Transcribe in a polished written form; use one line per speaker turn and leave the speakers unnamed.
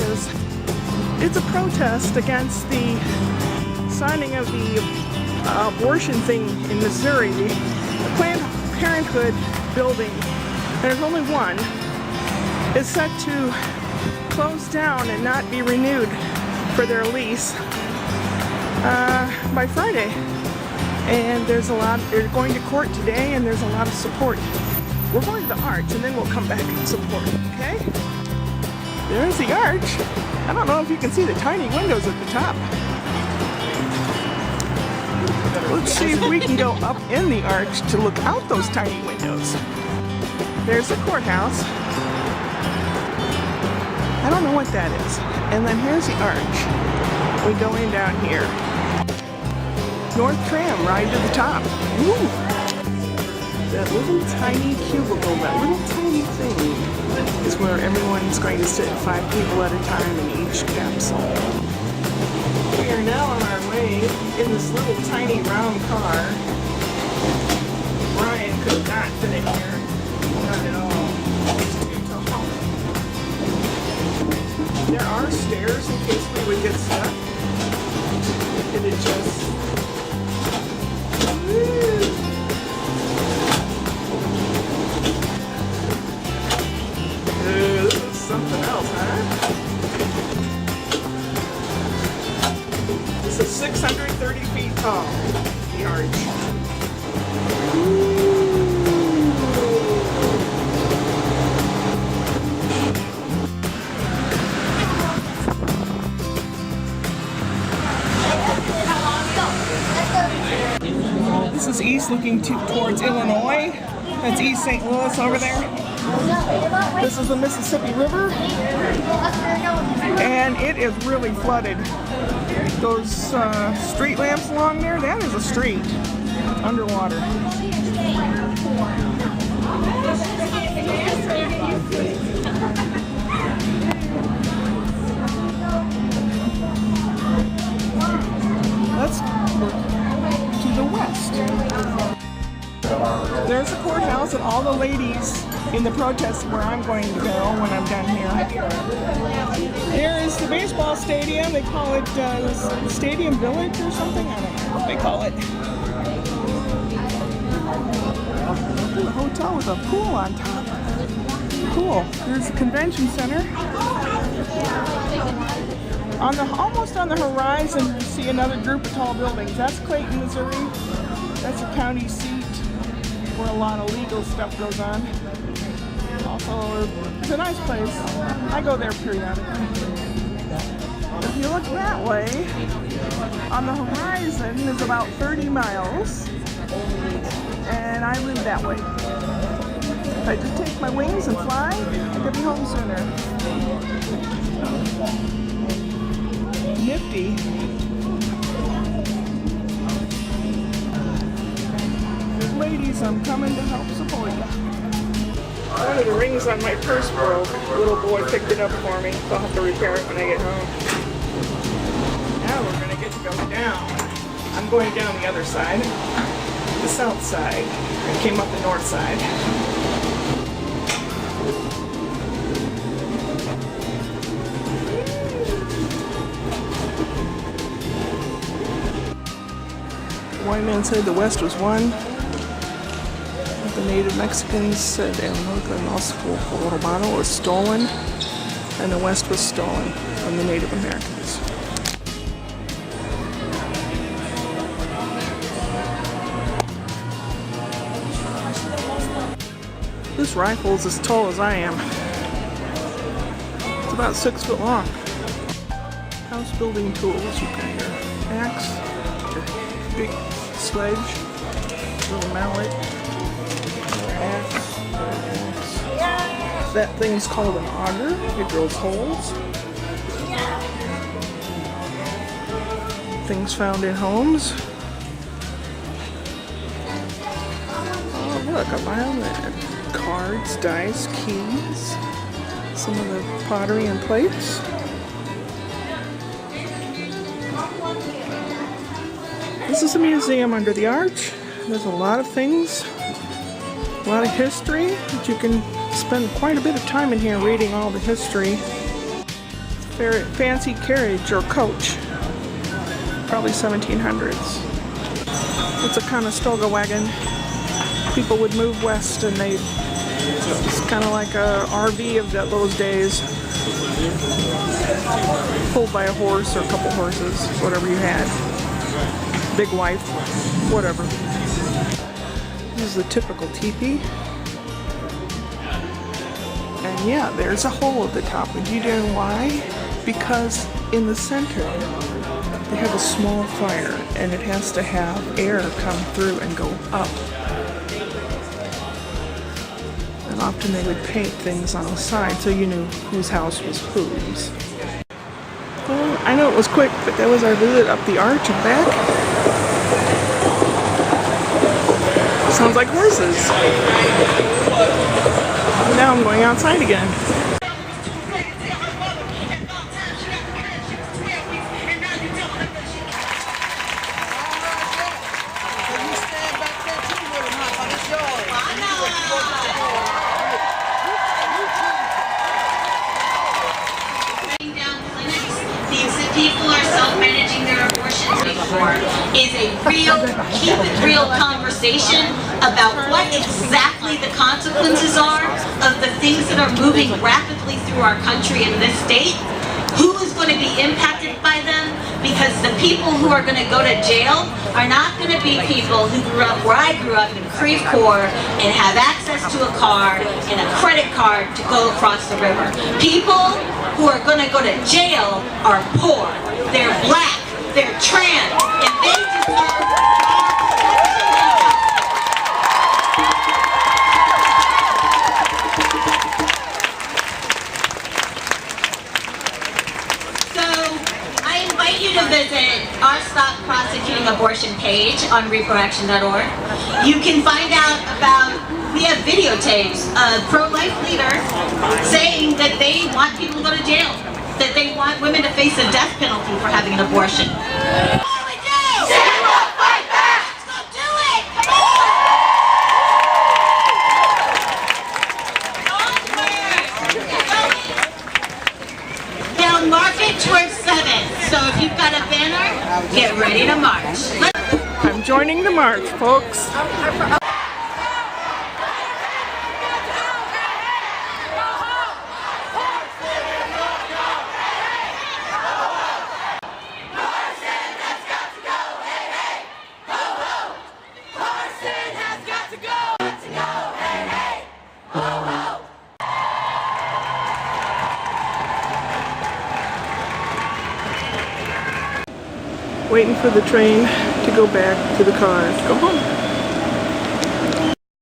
is. It's a protest against the signing of the abortion thing in Missouri. The Planned Parenthood building, and there's only one, is set to close down and not be renewed for their lease by Friday. And they're going to court today, and there's a lot of support. We're going to the Arch, and then we'll come back and support, okay? There's the Arch. I don't know if you can see the tiny windows at the top. Let's see if we can go up in the Arch to look out those tiny windows. There's the courthouse. I don't know what that is. And then here's the Arch. We go in down here. North Tram, right to the top. Ooh. That little tiny cubicle, that little tiny thing, is where everyone's going to sit, 5 people at a time in each capsule. We are now on our way in this little tiny round car. Brian could not fit in here. Not at all. It's too tall. There are stairs in case we would get stuck. It is just... Woo. This is something else, huh? This is 630 feet tall, the Arch. This is east looking towards Illinois. That's East St. Louis over there. This is the Mississippi River, and it is really flooded. Those street lamps along there, that is a street underwater. Let's look to the west. There's the courthouse and all the ladies in the protest where I'm going to go when I'm done here. There is the baseball stadium. They call it Stadium Village or something. I don't know what they call it. A hotel with a pool on top. Cool. There's the convention center. Almost on the horizon, you see another group of tall buildings. That's Clayton, Missouri. That's the county seat where a lot of legal stuff goes on. Also, it's a nice place. I go there periodically. If you look that way, on the horizon is about 30 miles, and I live that way. If I just take my wings and fly, I could be home sooner. Nifty. Ladies, I'm coming to help support you. One of the rings on my purse broke. A little boy picked it up for me, so I'll have to repair it when I get home. Now we're going to get to go down. I'm going down the other side, the south side. I came up the north side. The white man said the West was one. The native Mexicans said El Urbano was stolen, and the West was stolen from the Native Americans. This rifle's as tall as I am. It's about 6 foot long. House building tools, you can hear. Axe, big sledge, little mallet. Axe. That thing's called an auger. It drills holes. Things found in homes. Oh look, a violin. Cards, dice, keys. Some of the pottery and plates. This is a museum under the arch. There's a lot of things. A lot of history, but you can spend quite a bit of time in here reading all the history. fancy carriage or coach. Probably 1700s. It's a Conestoga wagon. People would move west and it's kind of like a RV of those days. Pulled by a horse or a couple horses, whatever you had. Big wife, whatever. This is the typical teepee. And yeah, there's a hole at the top. And do you know why? Because in the center, they have a small fire and it has to have air come through and go up. And often they would paint things on the side so you knew whose house was whose. Well, I know it was quick, but that was our visit up the arch and back. Sounds like horses. Now I'm going outside again.
People are self-managing their abortions before is a real, keep it real conversation about what exactly the consequences are of the things that are moving rapidly through our country in this state. Who is going to be impacted by them? Because the people who are going to go to jail are not going to be people who grew up where I grew up in Creve Coeur and have access to a car and a credit card to go across the river. People who are going to go to jail are poor, they're black, they're trans, and they deserve our protection. So I invite you to visit our Stop Prosecuting Abortion page on reproaction.org. You can find out about, we have videotapes of pro-life leaders saying that they want people to go to jail, that they want women to face a death penalty for having an abortion. What do we do? Stand up, fight back! Let's go do it! Come on! Down Market towards 7. So if you've got a banner, get ready to march.
I'm joining the march, folks. Waiting for the train to go back to the car to go home.